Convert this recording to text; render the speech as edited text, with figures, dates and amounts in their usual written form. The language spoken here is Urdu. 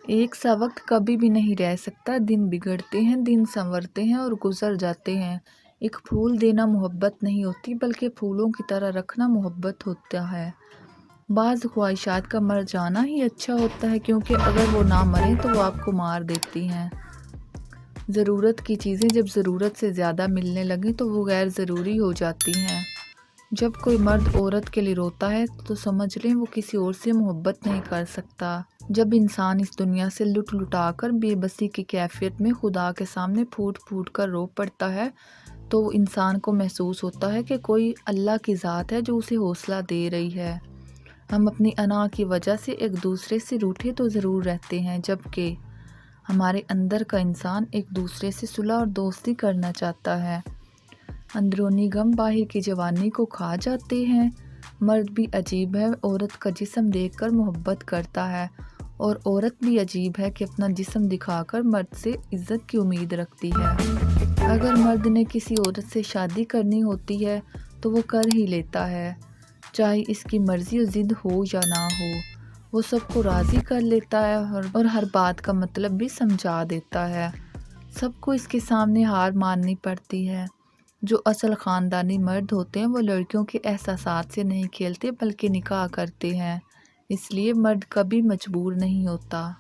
ایک سا وقت کبھی بھی نہیں رہ سکتا، دن بگڑتے ہیں، دن سنورتے ہیں اور گزر جاتے ہیں۔ ایک پھول دینا محبت نہیں ہوتی بلکہ پھولوں کی طرح رکھنا محبت ہوتا ہے۔ بعض خواہشات کا مر جانا ہی اچھا ہوتا ہے، کیونکہ اگر وہ نہ مریں تو وہ آپ کو مار دیتی ہیں۔ ضرورت کی چیزیں جب ضرورت سے زیادہ ملنے لگیں تو وہ غیر ضروری ہو جاتی ہیں۔ جب کوئی مرد عورت کے لیے روتا ہے تو سمجھ لیں وہ کسی اور سے محبت نہیں کر سکتا۔ جب انسان اس دنیا سے لٹ لٹا کر بے بسی کی کیفیت میں خدا کے سامنے پھوٹ پھوٹ کر رو پڑتا ہے تو انسان کو محسوس ہوتا ہے کہ کوئی اللہ کی ذات ہے جو اسے حوصلہ دے رہی ہے۔ ہم اپنی انا کی وجہ سے ایک دوسرے سے روٹھے تو ضرور رہتے ہیں، جبکہ ہمارے اندر کا انسان ایک دوسرے سے صلح اور دوستی کرنا چاہتا ہے۔ اندرونی غم باہر کی جوانی کو کھا جاتے ہیں۔ مرد بھی عجیب ہے، عورت کا جسم دیکھ کر محبت کرتا ہے، اور عورت بھی عجیب ہے کہ اپنا جسم دکھا کر مرد سے عزت کی امید رکھتی ہے۔ اگر مرد نے کسی عورت سے شادی کرنی ہوتی ہے تو وہ کر ہی لیتا ہے، چاہے اس کی مرضی و ضد ہو یا نہ ہو۔ وہ سب کو راضی کر لیتا ہے اور ہر بات کا مطلب بھی سمجھا دیتا ہے۔ سب کو اس کے سامنے ہار ماننی پڑتی ہے۔ جو اصل خاندانی مرد ہوتے ہیں وہ لڑکیوں کے احساسات سے نہیں کھیلتے بلکہ نکاح کرتے ہیں، اس لیے مرد کبھی مجبور نہیں ہوتا۔